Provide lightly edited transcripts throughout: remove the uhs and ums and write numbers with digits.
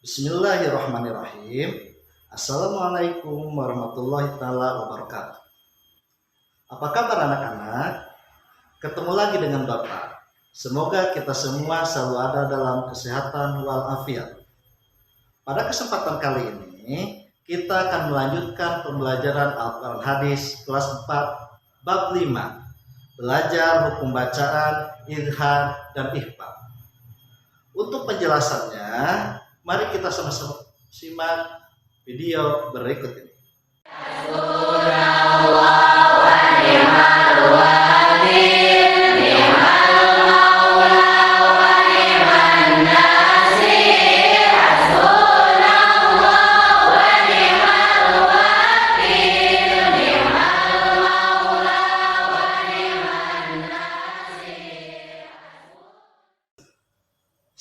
Bismillahirrahmanirrahim. Assalamualaikum warahmatullahi taala wabarakatuh. Apa kabar anak-anak? Ketemu lagi dengan Bapak. Semoga kita semua selalu ada dalam kesehatan walafiat. Pada kesempatan kali ini, kita akan melanjutkan pembelajaran Al-Quran Hadis kelas 4 bab 5. Belajar hukum bacaan, idhar, dan ikhfa. Untuk penjelasannya, mari kita sama-sama simak video berikut ini.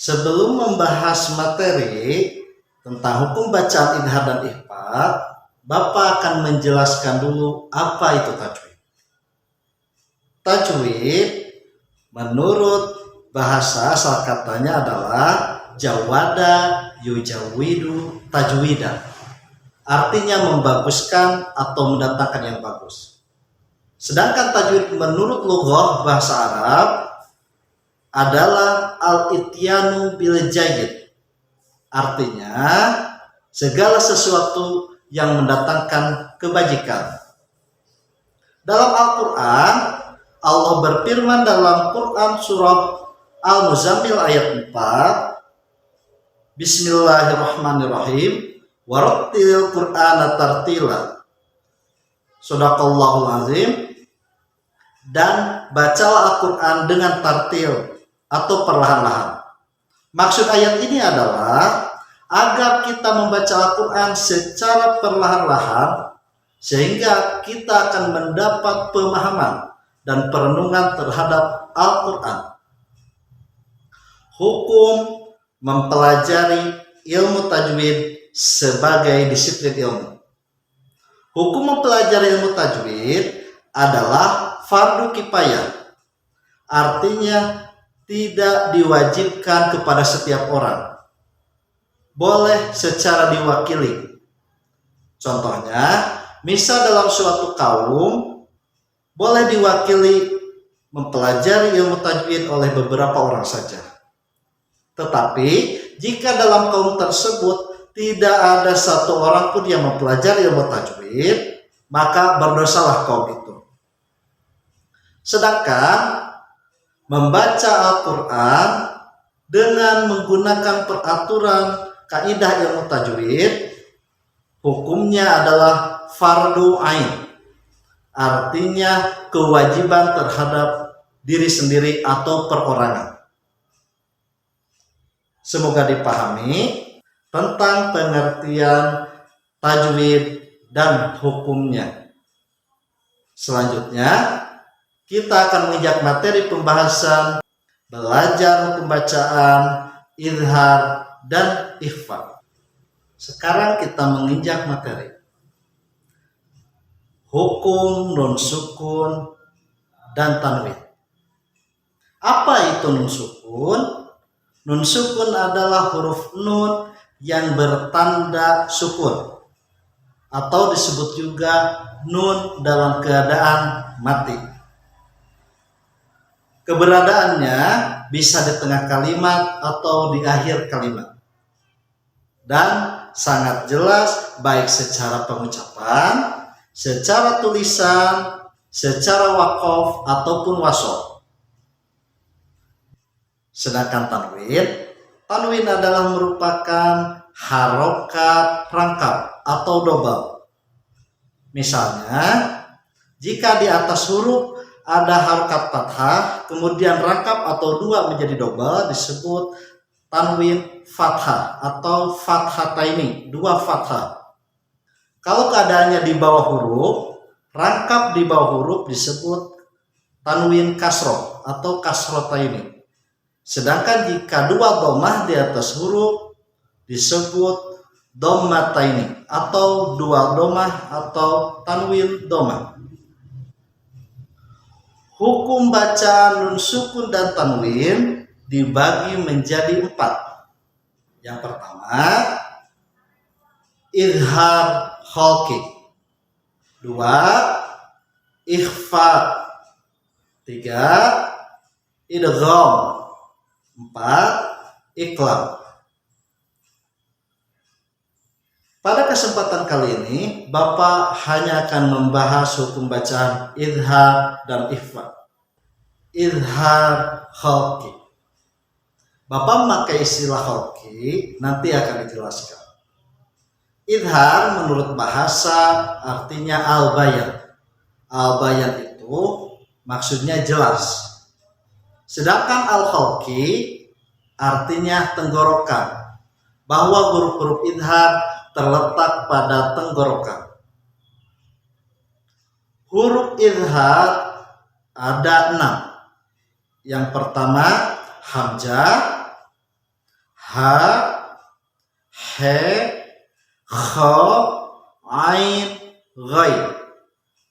Sebelum membahas materi tentang hukum bacaan, idhar, dan ikhfa, Bapak akan menjelaskan dulu apa itu tajwid. Tajwid menurut bahasa asal katanya adalah jawada yujawidu tajwidan. Artinya membaguskan atau mendatangkan yang bagus. Sedangkan tajwid menurut lughah bahasa Arab adalah al-ityanu bil jayyid. Artinya segala sesuatu yang mendatangkan kebajikan. Dalam Al-Quran, Allah berfirman dalam Quran surah Al-Muzammil ayat 4, Bismillahirrahmanirrahim, warattilil Qur'ana tartila. Shadaqallahul azim. Dan bacalah Al-Quran dengan tartil atau perlahan-lahan. Maksud ayat ini adalah agar kita membaca Al-Quran secara perlahan-lahan sehingga kita akan mendapat pemahaman dan perenungan terhadap Al-Quran. Hukum mempelajari ilmu tajwid sebagai disiplin ilmu. Hukum mempelajari ilmu tajwid adalah fardu kifayah. Artinya tidak diwajibkan kepada setiap orang. Boleh secara diwakili. Contohnya, misal dalam suatu kaum boleh diwakili mempelajari ilmu tajwid oleh beberapa orang saja. Tetapi jika dalam kaum tersebut tidak ada satu orang pun yang mempelajari ilmu tajwid, maka berdosalah kaum itu. Sedangkan membaca Al-Quran dengan menggunakan peraturan kaidah ilmu tajwid, hukumnya adalah fardu ain. Artinya kewajiban terhadap diri sendiri atau perorangan. Semoga dipahami tentang pengertian tajwid dan hukumnya. Selanjutnya, kita akan menginjak materi pembahasan belajar hukum bacaan, idhar, dan ikhfa. Sekarang kita menginjak materi hukum nun sukun dan tanwin. Apa itu nun sukun? Nun sukun adalah huruf nun yang bertanda sukun atau disebut juga nun dalam keadaan mati. Keberadaannya bisa di tengah kalimat atau di akhir kalimat. Dan sangat jelas baik secara pengucapan, secara tulisan, secara waqaf ataupun wasol. Sedangkan tanwin adalah merupakan harokat rangkap atau double. Misalnya, jika di atas huruf ada harokat fathah, kemudian rangkap atau dua menjadi double, disebut tanwin fathah atau fathataini, dua fathah. Kalau keadaannya di bawah huruf, rangkap di bawah huruf disebut tanwin kasroh atau kasrotaini. Sedangkan jika dua dhammah di atas huruf disebut dhammataini atau dua dhammah atau tanwin dhammah. Hukum bacaan nun sukun dan tanwin dibagi menjadi 4. Yang pertama, izhar khalqi. 2, ikhfa. 3, idgham. 4, iqlab. Pada kesempatan kali ini, Bapak hanya akan membahas hukum bacaan izhar dan ikhfa. Izhar khalqi. Bapak memakai istilah khalqi, nanti akan dijelaskan. Izhar menurut bahasa artinya al-bayan. Al-bayan itu maksudnya jelas. Sedangkan al-khalqi artinya tenggorokan. Bahwa huruf-huruf izhar terletak pada tenggorokan. Huruf izhar ada 6. Yang pertama hamzah, ha, he, kha, ain, ghain.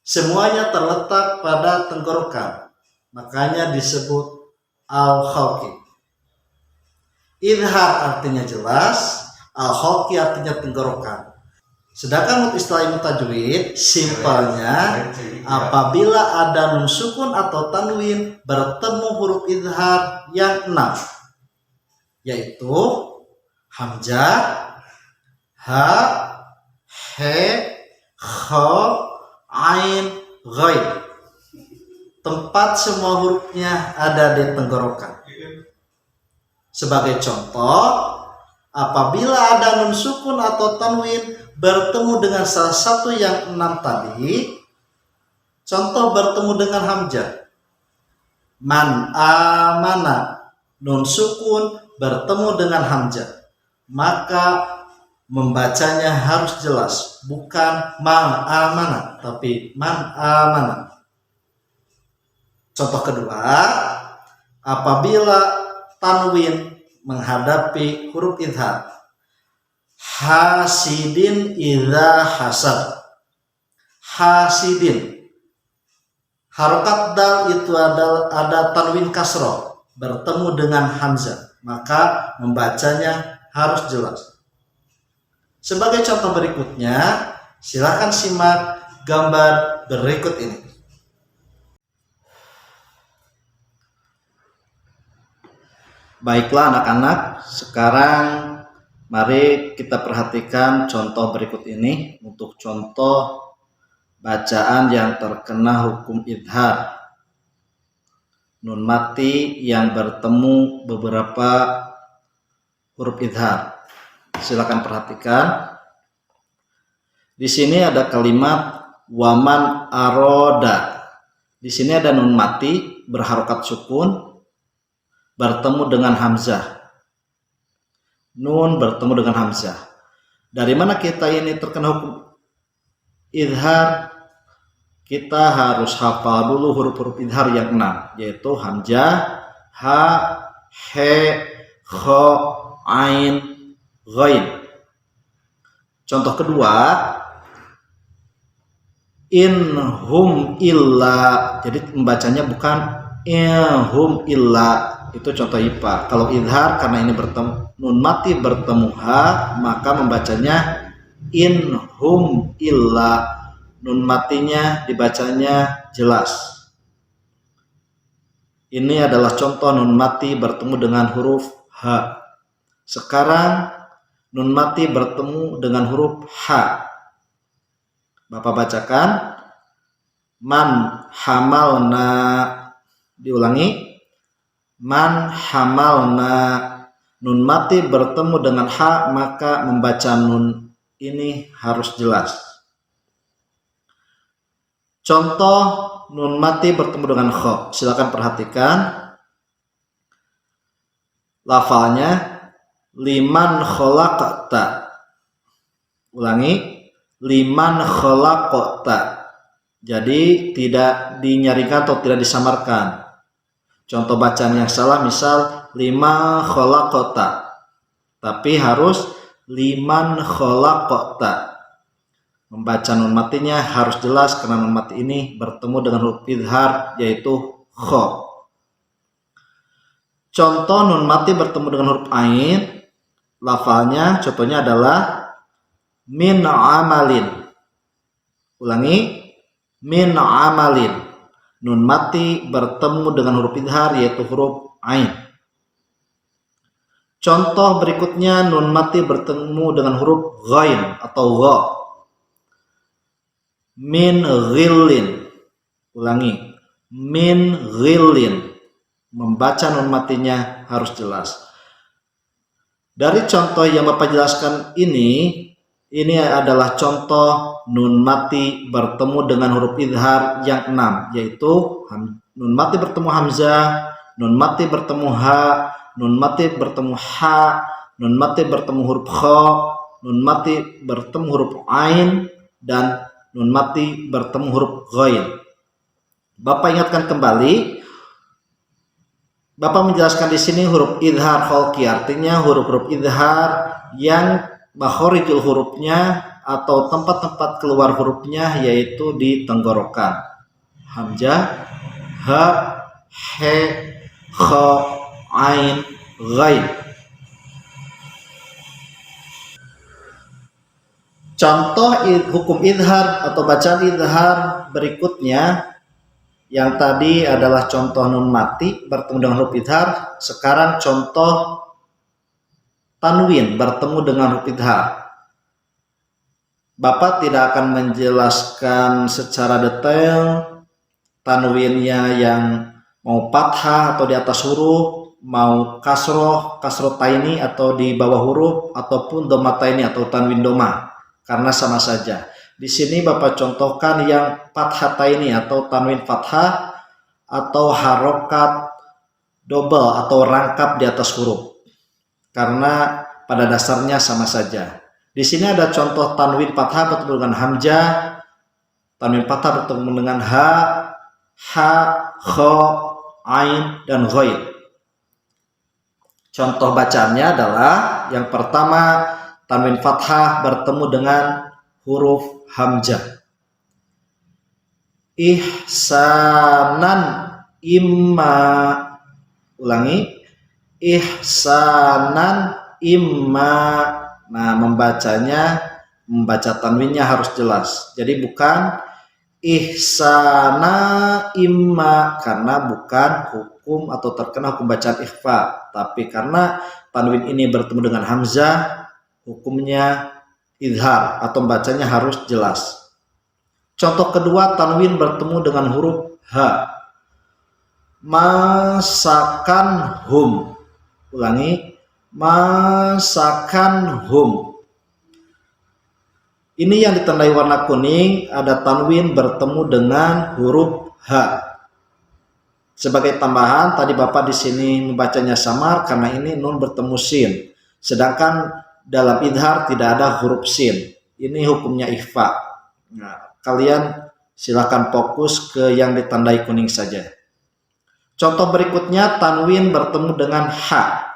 Semuanya terletak pada tenggorokan. Makanya disebut al-khalqi. Izhar artinya jelas, al-khalqi artinya tenggorokan. Sedangkan untuk istilah ilmu tajwid, simpelnya apabila ada nun sukun atau tanwin bertemu huruf izhar yang 6, yaitu hamzah, ha, he, kha, ain, ghain. Tempat semua hurufnya ada di tenggorokan. Sebagai contoh, apabila ada nun sukun atau tanwin bertemu dengan salah satu yang 6 tadi, contoh bertemu dengan hamzah, man amana, nun sukun bertemu dengan hamzah, maka membacanya harus jelas, bukan man amana, tapi man amana. Contoh kedua, apabila tanwin menghadapi huruf izhar, hasidin idza hasad. Hasidin, harokat dal itu ada tanwin kasroh bertemu dengan hamzah, maka membacanya harus jelas. Sebagai contoh berikutnya, silakan simak gambar berikut ini. Baiklah anak-anak, sekarang mari kita perhatikan contoh berikut ini untuk contoh bacaan yang terkena hukum izhar. Nun mati yang bertemu beberapa huruf izhar. Silakan perhatikan. Di sini ada kalimat waman aroda. Di sini ada nun mati berharokat sukun bertemu dengan hamzah. Nun bertemu dengan hamzah. Dari mana kita ini terkena hukum izhar? Kita harus hafal dulu huruf-huruf izhar yang 6, yaitu hamzah, ha, he, kha, ain, ghain. Contoh kedua, in hum illa. Jadi membacanya bukan in hum illa. Itu contoh IPA. Kalau izhar karena ini bertemu nun mati bertemu ha, maka membacanya in hum illa. Nun matinya dibacanya jelas. Ini adalah contoh nun mati bertemu dengan huruf ha. Sekarang nun mati bertemu dengan huruf ha. Bapak bacakan man hamalna. Diulangi, man hamalna. Nun mati bertemu dengan ha, maka membaca nun ini harus jelas. Contoh nun mati bertemu dengan kha. Silakan perhatikan lafalnya, liman khalaqta. Ulangi, liman khalaqta. Jadi tidak dinyaringkan atau tidak disamarkan. Contoh bacaan yang salah misal lima khalaqta, tapi harus liman khalaqta. Membaca nun matinya harus jelas karena nun mati ini bertemu dengan huruf izhar yaitu kha. Contoh nun mati bertemu dengan huruf ain. Lafalnya contohnya adalah min amalin. Ulangi, min amalin. Nun mati bertemu dengan huruf idhar yaitu huruf ain. Contoh berikutnya nun mati bertemu dengan huruf ghain atau gha. Min ghillin. Ulangi, min ghillin. Membaca nun matinya harus jelas. Dari contoh yang Bapak jelaskan ini adalah contoh nun mati bertemu dengan huruf idhar yang 6, yaitu nun mati bertemu hamzah, nun mati bertemu ha, nun mati bertemu ha, nun mati bertemu huruf kha, nun mati bertemu huruf ain, dan nun mati bertemu huruf ghain. Bapak ingatkan kembali, Bapak menjelaskan di sini huruf idhar kholqi, artinya huruf-huruf idhar yang makhorijul hurufnya atau tempat-tempat keluar hurufnya yaitu di tenggorokan. Hamzah, ha, he, kha, ain, ghain. Contoh hukum idhar atau bacaan idhar berikutnya, yang tadi adalah contoh nun mati bertemu dengan huruf idhar. Sekarang contoh tanwin bertemu dengan huruf idhar. Bapak tidak akan menjelaskan secara detail tanwinnya yang mau fathah atau di atas huruf, mau kasroh taini atau di bawah huruf, ataupun doma taini atau tanwin doma, karena sama saja. Di sini Bapak contohkan yang fathah taini atau tanwin fathah atau harokat double atau rangkap di atas huruf, karena pada dasarnya sama saja. Di sini ada contoh tanwin fathah bertemu dengan hamzah, tanwin fathah bertemu dengan ha, kha, ain, dan ghain. Contoh bacaannya adalah yang pertama, tanwin fathah bertemu dengan huruf hamzah. Ihsanan imma. Ulangi, ihsanan imma. Nah, membaca tanwinnya harus jelas. Jadi bukan ihsana imma, karena bukan hukum atau terkena hukum bacaan ikhfa, tapi karena tanwin ini bertemu dengan hamzah, hukumnya idhar atau bacanya harus jelas. Contoh kedua, tanwin bertemu dengan huruf ha. Masakan hum. Ulangi, masakan hum. Ini yang ditandai warna kuning, ada tanwin bertemu dengan huruf ha. Sebagai tambahan, tadi Bapak di sini membacanya samar karena ini nun bertemu sin. Sedangkan dalam idhar tidak ada huruf sin. Ini hukumnya ikhfa. Nah, kalian silakan fokus ke yang ditandai kuning saja. Contoh berikutnya, tanwin bertemu dengan ha.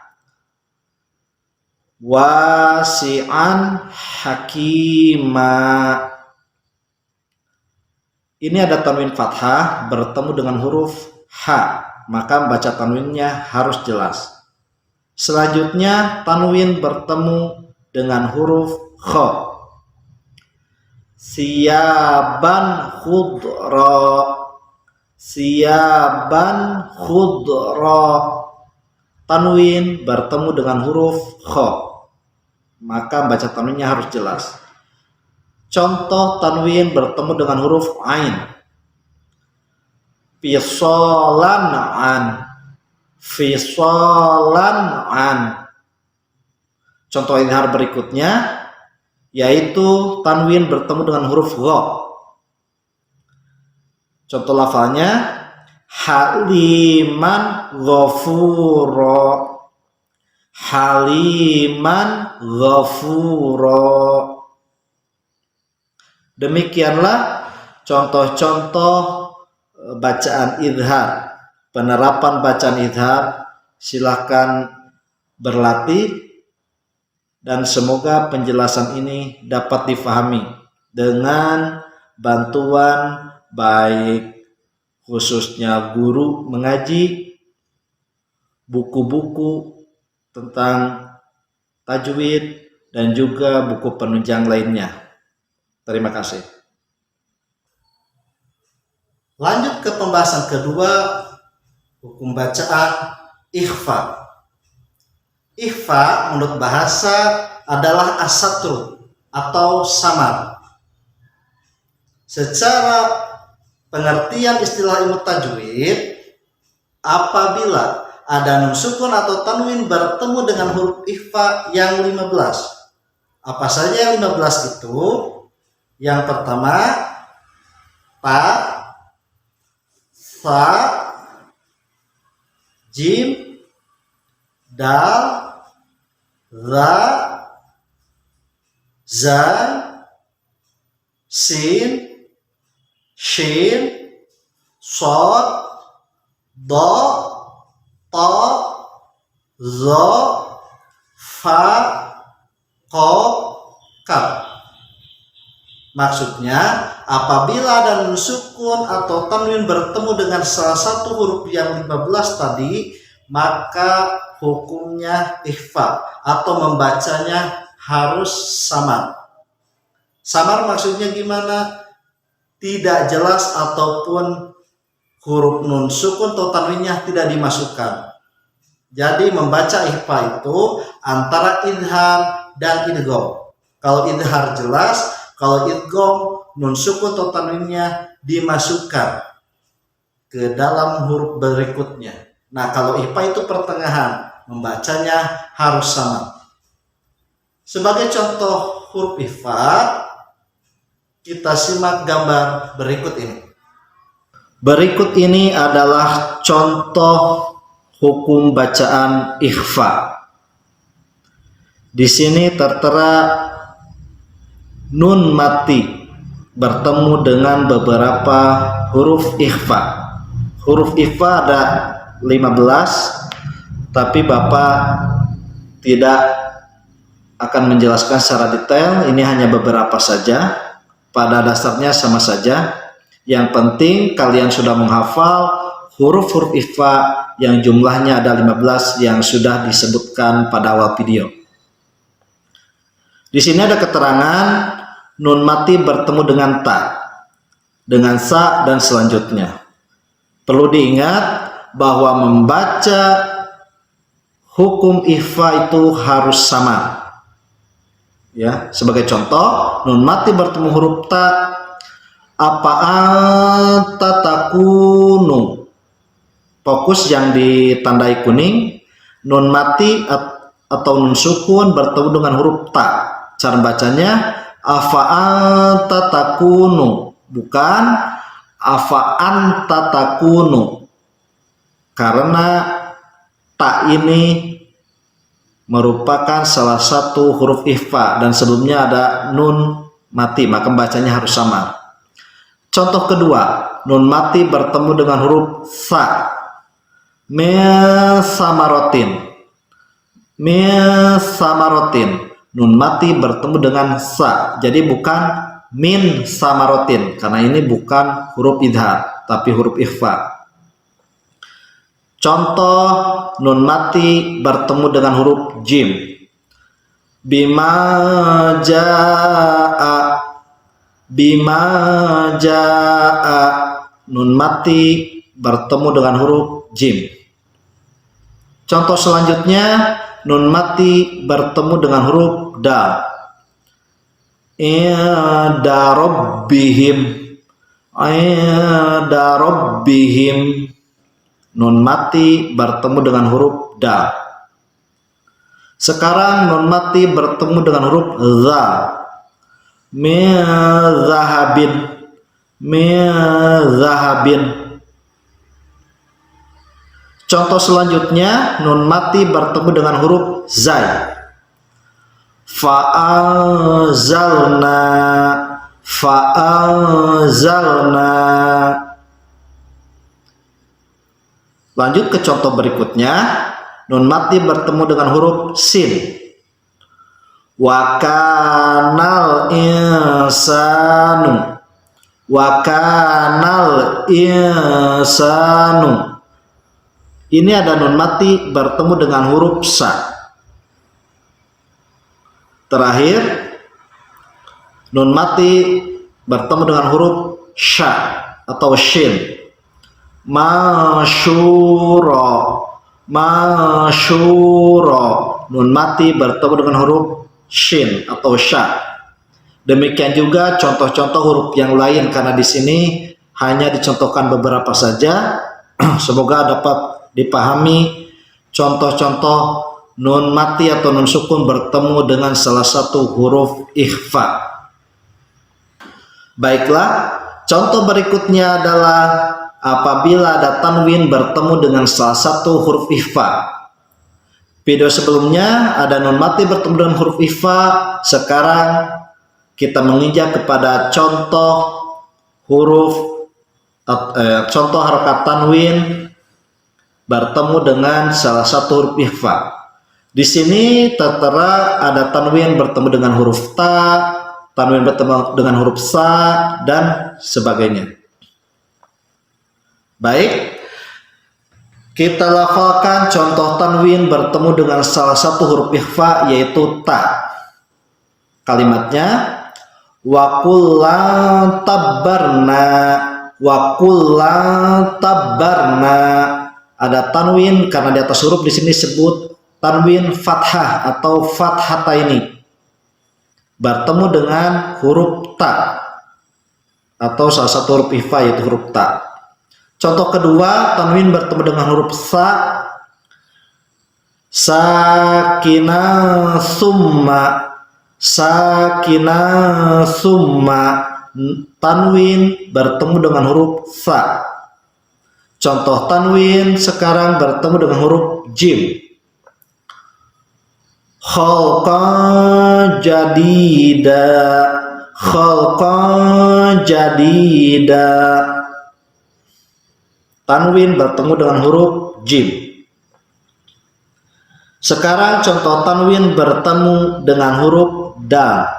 Wasi'an hakima. Ini ada tanwin fathah bertemu dengan huruf ha, maka membaca tanwinnya harus jelas. Selanjutnya, tanwin bertemu dengan huruf kha. Siyaban khudra. Siyaban khudra. Tanwin bertemu dengan huruf kha, maka baca tanwinnya harus jelas. Contoh tanwin bertemu dengan huruf ain. Fisolan an. Fisolan an. Contoh idhar berikutnya yaitu tanwin bertemu dengan huruf gha. Contoh lafalnya haliman ghafura. Haliman ghafura. Demikianlah contoh-contoh bacaan idhar. Penerapan bacaan idhar, silahkan berlatih dan semoga penjelasan ini dapat difahami dengan bantuan baik khususnya guru mengaji, buku-buku tentang tajwid, dan juga buku penunjang lainnya. Terima kasih. Lanjut ke pembahasan kedua, hukum bacaan ikhfa. Ikhfa menurut bahasa adalah as-satru atau samar. Secara pengertian istilah ilmu tajwid, apabila ada nun sukun atau tanwin bertemu dengan huruf ikhfa yang 15. Apa saja yang 15 itu? Yang pertama, ta, sa, jim, dal, za, zai, sin, shin, sod, do, to, zo, fa, qaf, kaf. Maksudnya, apabila ada nun sukun atau tanwin bertemu dengan salah satu huruf yang 15 tadi, maka hukumnya ikhfa atau membacanya harus samar. Samar maksudnya gimana? Tidak jelas ataupun huruf nun sukun atau tanwinnya tidak dimasukkan. Jadi membaca ikhfa itu antara idhar dan idgham. Kalau idhar jelas, kalau idgham nun sukun atau tanwinnya dimasukkan ke dalam huruf berikutnya. Nah, kalau ikhfa itu pertengahan, membacanya harus sama. Sebagai contoh huruf ikhfa, kita simak gambar berikut ini. Berikut ini adalah contoh hukum bacaan ikhfa. Di sini tertera nun mati bertemu dengan beberapa huruf ikhfa. Huruf ikhfa ada 15, tapi Bapak tidak akan menjelaskan secara detail, ini hanya beberapa saja. Pada dasarnya sama saja. Yang penting kalian sudah menghafal huruf-huruf ikhfa yang jumlahnya ada 15 yang sudah disebutkan pada awal video. Di sini ada keterangan nun mati bertemu dengan ta, dengan sa, dan selanjutnya. Perlu diingat bahwa membaca hukum ikhfa itu harus sama. Ya, sebagai contoh, nun mati bertemu huruf ta, apa anta takunu. Fokus yang ditandai kuning, nun mati atau nun sukun bertemu dengan huruf ta. Cara bacanya afa anta takunu, bukan afa anta takunu. Karena ta ini merupakan salah satu huruf ikhfa dan sebelumnya ada nun mati, maka bacanya harus sama. Contoh kedua, nun mati bertemu dengan huruf sa. Mesamarotin. Mesamarotin. Nun mati bertemu dengan sa. Jadi bukan min samarotin, karena ini bukan huruf idhar, tapi huruf ikhfa. Contoh nun mati bertemu dengan huruf jim. Bima jaa. Bima jaa. Nun mati bertemu dengan huruf jim. Contoh selanjutnya, nun mati bertemu dengan huruf dal. Inda rabbihim. Inda rabbihim. Nun mati bertemu dengan huruf dal. Sekarang nun mati bertemu dengan huruf za. Zahabin. Zahabin. Contoh selanjutnya, nun mati bertemu dengan huruf zai. Fa'azalna. Fa'azalna. Lanjut ke contoh berikutnya, nun mati bertemu dengan huruf sin. Wa kanal insanu. Wa kanal insanu. Ini ada nun mati bertemu dengan huruf sa. Terakhir, nun mati bertemu dengan huruf sya atau shin. Masyura, masyura. Nun mati bertemu dengan huruf shin atau sya. Demikian juga contoh-contoh huruf yang lain, karena di sini hanya dicontohkan beberapa saja. Semoga dapat dipahami contoh-contoh nun mati atau nun sukun bertemu dengan salah satu huruf ikhfa. Baiklah, contoh berikutnya adalah apabila ada tanwin bertemu dengan salah satu huruf ikhfa. Video sebelumnya ada nun mati bertemu dengan huruf ikhfa. Sekarang kita menginjak kepada contoh contoh harakat tanwin bertemu dengan salah satu huruf ikhfa. Di sini tertera ada tanwin bertemu dengan huruf ta, tanwin bertemu dengan huruf sa, dan sebagainya. Baik, kita lafalkan contoh tanwin bertemu dengan salah satu huruf ikhfa, yaitu ta. Kalimatnya wa kullan tabbarna, wa kullan tabbarna. Ada tanwin karena di atas huruf di sini disebut tanwin fathah atau fathataini bertemu dengan huruf ta atau salah satu huruf ikhfa, yaitu huruf ta. Contoh kedua, tanwin bertemu dengan huruf sa, sakinah summa, sakinah summa. Tanwin bertemu dengan huruf sa. Contoh tanwin sekarang bertemu dengan huruf jim. Khalqan jadida, khalqan jadida. Tanwin bertemu dengan huruf jim. Sekarang contoh tanwin bertemu dengan huruf dal.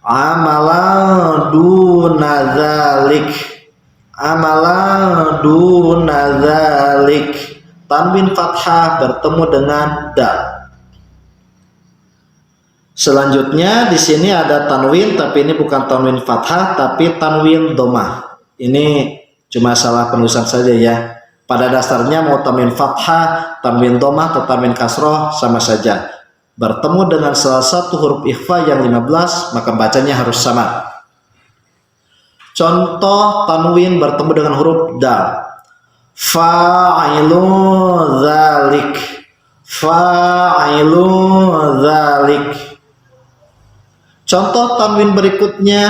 Amala duna dzalik, amala duna dzalik. Tanwin fathah bertemu dengan dal. Selanjutnya di sini ada tanwin, tapi ini bukan tanwin fathah, tapi tanwin domah. Ini cuma salah penulisan saja ya. Pada dasarnya mau tanwin fathah, tanwin domah, atau tanwin kasroh sama saja. Bertemu dengan salah satu huruf ikhfa yang 15, maka bacanya harus sama. Contoh tanwin bertemu dengan huruf dal. Fa'ilu dzalik, fa'ilu dzalik. Contoh tanwin berikutnya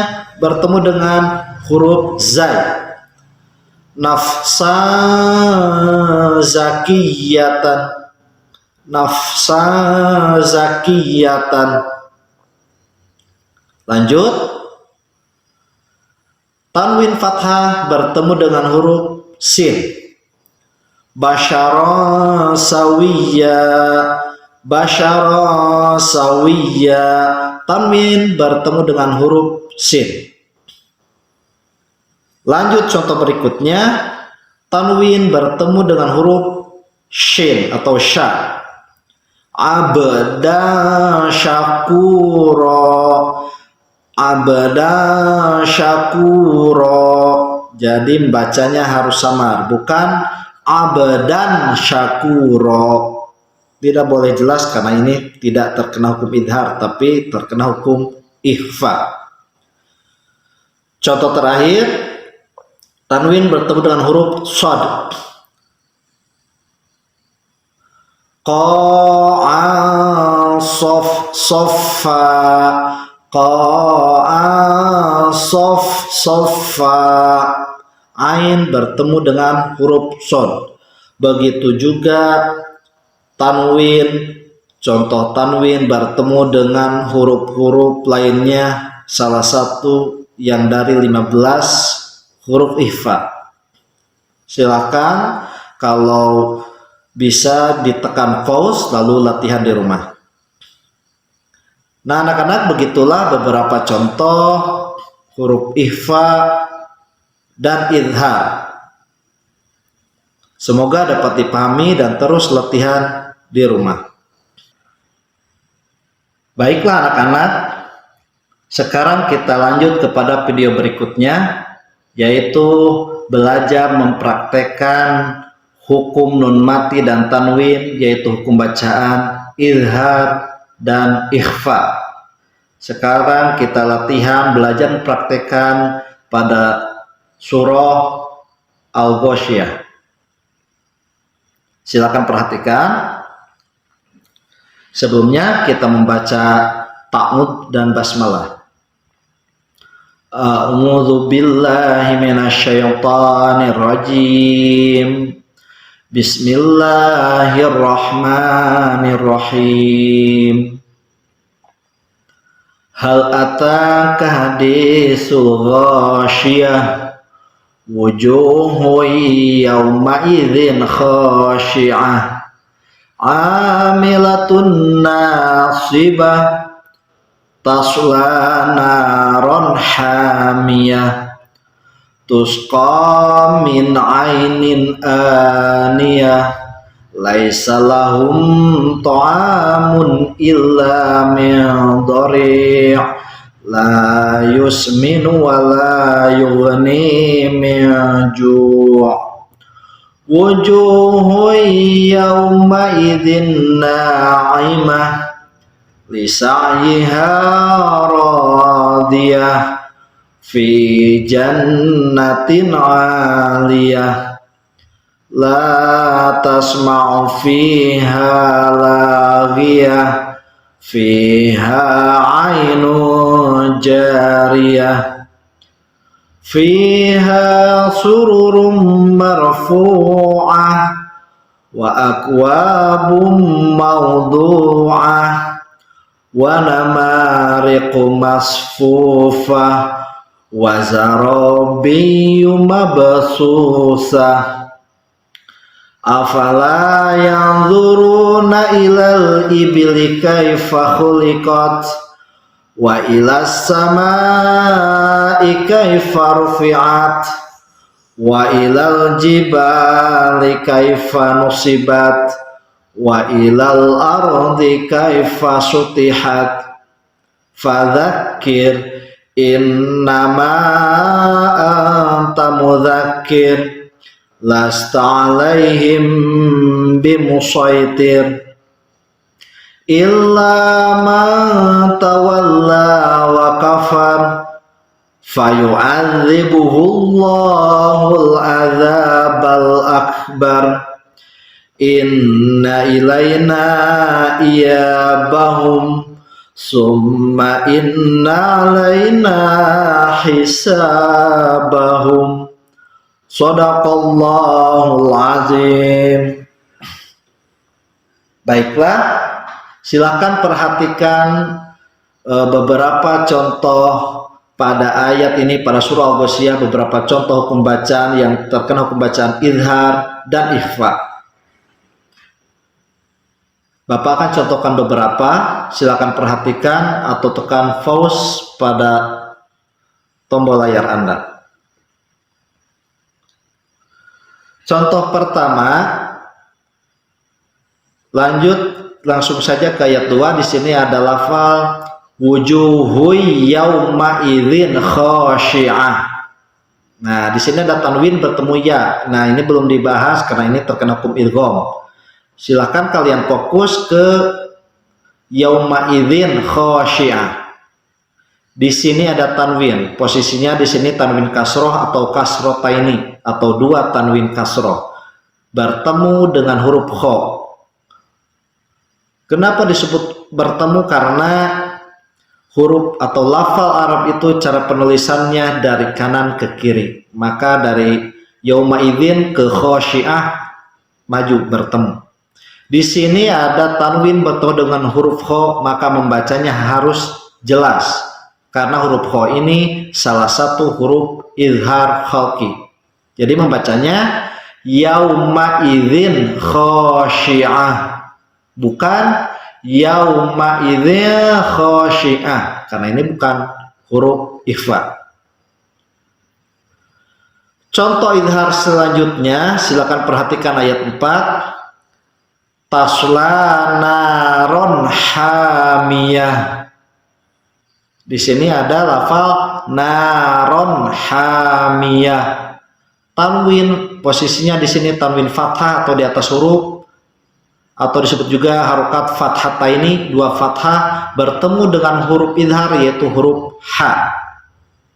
bertemu dengan huruf zai. Nafsa zakiyatan, nafsa zakiyatan. Lanjut, tanwin fathah bertemu dengan huruf sin. Basyara sawiya, basyara sawiya. Tanwin bertemu dengan huruf sin. Lanjut contoh berikutnya, tanwin bertemu dengan huruf shin atau sya. Abda syakuro, abda syakuro. Jadi bacanya harus samar, bukan abdan syakuro. Tidak boleh jelas karena ini tidak terkena hukum idhar, tapi terkena hukum ikhfa. Contoh terakhir, tanwin bertemu dengan huruf shad. Qa'a sof soffa, qa'a sof soffa. Ain bertemu dengan huruf shad. Begitu juga tanwin, contoh tanwin bertemu dengan huruf-huruf lainnya, salah satu yang dari 15 huruf ikhfa. Silakan kalau bisa ditekan pause lalu latihan di rumah. Nah anak-anak, begitulah beberapa contoh huruf ikhfa dan idhar. Semoga dapat dipahami dan terus latihan di rumah. Baiklah anak-anak, sekarang kita lanjut kepada video berikutnya, yaitu belajar mempraktekkan hukum nun mati dan tanwin, yaitu hukum bacaan, izhar, dan ikhfa. Sekarang kita latihan belajar mempraktekkan pada surah Al-Ghasyiyah. Silakan perhatikan. Sebelumnya kita membaca ta'awudz dan basmalah. A'udzu billahi minasyaitonir rajim. Bismillahirrahmanirrahim. Hal ataka hadisul ghasyiyah, wujuhu yawma idzin khashi'ah, amilatun nasibah, tasla naron hamiyah, tusqa min ainin aniyah, laisa lahum ta'amun illa min dhari', la yusminu wa la yughni min ju', wujuhun yawma idzin na'imah, lisa'yiha radiyah, fi jannatin 'aliyah, la tasma'u fiha laghiyah, fiha 'ainun jariyah, fiha sururun marfu'ah, wa akwabun mawdu'ah, wa namariqu masfufah, wa zarabiyyu mabsusah. Afala yanzuruna ilal ibili kaifa khuliqat, wa ilas samai kaifa rufi'at, wa ilal jibali kaifa nusibat, wa ilal ardi kaifa sutihat. Fadzakir innama anta mudzakir, lasta 'alaihim bimusaitir, illa man tawalla wa kafar, fayu'adzibuhu Allahul 'adzabal akbar, inna ilaina iyabahum, summa inna alaina hisabahum. Shadaqallahul azim. Baiklah, silakan perhatikan beberapa contoh pada ayat ini, pada surah Al-Ghasyiyah, beberapa contoh hukum bacaan yang terkena hukum bacaan izhar dan ikhfa. Bapak akan contohkan beberapa, silakan perhatikan atau tekan pause pada tombol layar Anda. Contoh pertama, lanjut langsung saja ke ayat 2. Di sini ada lafal wujuhui yauma idzin khashi'ah. Nah, di sini ada tanwin bertemu ya. Nah, ini belum dibahas karena ini terkena hukum idgham. Silahkan kalian fokus ke yauma idzin khashi'ah. Di sini ada tanwin, posisinya di sini tanwin kasroh atau kasrotaini atau dua tanwin kasroh bertemu dengan huruf kha. Kenapa disebut bertemu? Karena huruf atau lafal Arab itu cara penulisannya dari kanan ke kiri. Maka dari yauma idzin ke khasyiah maju bertemu. Di sini ada tanwin bertemu dengan huruf kha, maka membacanya harus jelas. Karena huruf kha ini salah satu huruf izhar khalqi. Jadi membacanya yauma idzin khasyiah, bukan yauma idzin khasyiah, karena ini bukan huruf ikhfa. Contoh izhar selanjutnya, silakan perhatikan ayat 4. tasla naron hamiyah. Di sini ada lafal naron hamiyah. Tanwin posisinya di sini tanwin fathah atau di atas huruf, atau disebut juga harokat fathataini, dua fathah bertemu dengan huruf idhar yaitu huruf ha.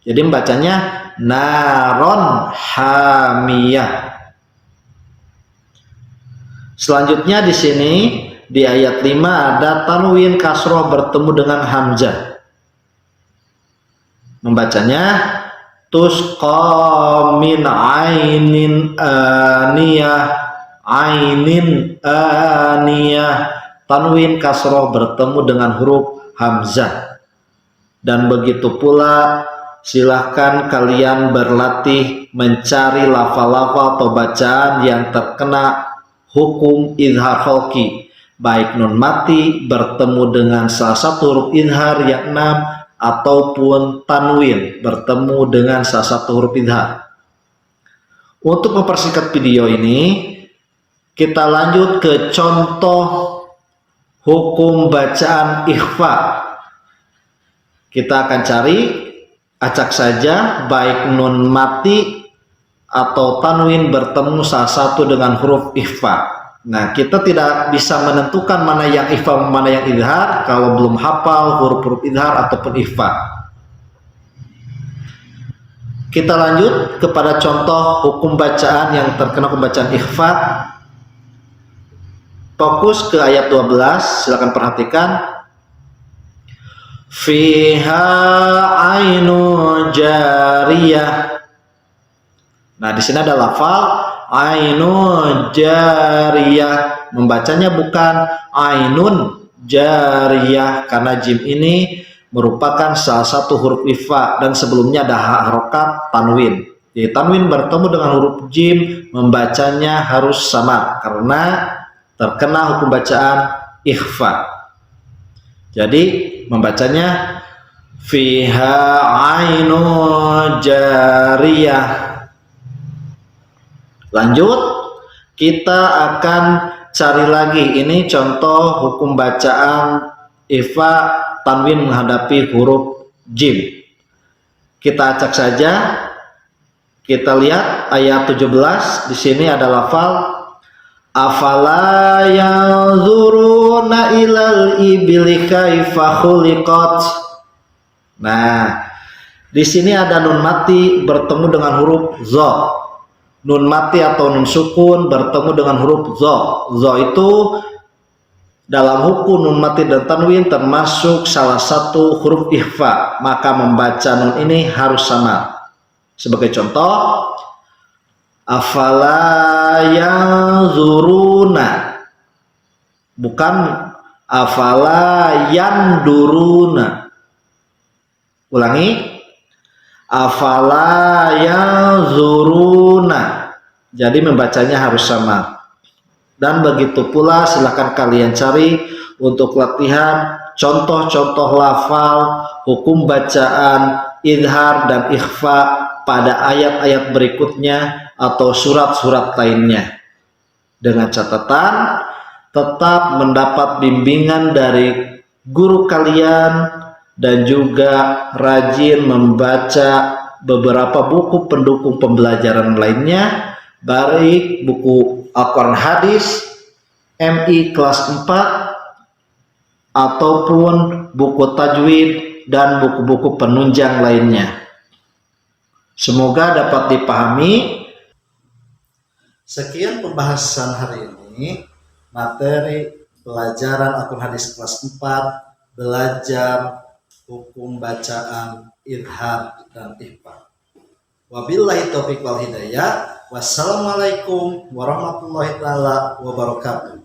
Jadi membacanya naron hamiyah. Selanjutnya di sini di ayat 5 ada tanwin kasroh bertemu dengan hamzah. Membacanya tusqa min ainin aniyah, ainin aniyah. Tanwin kasroh bertemu dengan huruf hamzah. Dan begitu pula silahkan kalian berlatih mencari lafal-lafal atau bacaan yang terkena hukum idhar khalqi, baik nun mati bertemu dengan salah satu huruf idhar yang 6 ataupun tanwin bertemu dengan salah satu huruf idhar. Untuk mempersingkat video ini, kita lanjut ke contoh hukum bacaan ikhfa. Kita akan cari, acak saja baik nun mati atau tanwin bertemu salah satu dengan huruf ikhfa. Nah, kita tidak bisa menentukan mana yang ikhfa, mana yang idhar kalau belum hafal huruf-huruf idhar ataupun ikhfa. Kita lanjut kepada contoh hukum bacaan yang terkena pembacaan ikhfa. Fokus ke ayat 12, silakan perhatikan. Fiha ainu jariyah. Nah, di sini ada lafal ainun jariyah. Membacanya bukan ainun jariyah karena jim ini merupakan salah satu huruf ikhfa dan sebelumnya ada harokat tanwin. Jadi tanwin bertemu dengan huruf jim, membacanya harus sama karena terkena hukum bacaan ikhfa. Jadi membacanya fiha ainun jariyah. Lanjut, kita akan cari lagi ini contoh hukum bacaan ikhfa tanwin menghadapi huruf jim. Kita acak saja. Kita lihat ayat 17. Di sini ada lafal afala yanzuruna ilal ibili kaifa khuliqat. Nah, di sini ada nun mati bertemu dengan huruf za. Nun mati atau nun sukun bertemu dengan huruf za. Za itu dalam hukum nun mati dan tanwin termasuk salah satu huruf ikhfa, maka membaca nun ini harus sama. Sebagai contoh, afala yanzuruna, bukan afala yanduruna. Ulangi, afala yanzuruna. Jadi membacanya harus sama. Dan begitu pula silakan kalian cari untuk latihan contoh-contoh lafal, hukum bacaan, idhar dan ikhfa pada ayat-ayat berikutnya atau surat-surat lainnya. Dengan catatan tetap mendapat bimbingan dari guru kalian dan juga rajin membaca beberapa buku pendukung pembelajaran lainnya, baik buku Al-Quran Hadis, MI kelas 4, ataupun buku tajwid dan buku-buku penunjang lainnya. Semoga dapat dipahami. Sekian pembahasan hari ini, materi pelajaran Al-Quran Hadis kelas 4, belajar hukum bacaan idhar dan ikhfa. Wabillahi taufiq wal hidayah. Wassalamualaikum warahmatullahi wabarakatuh.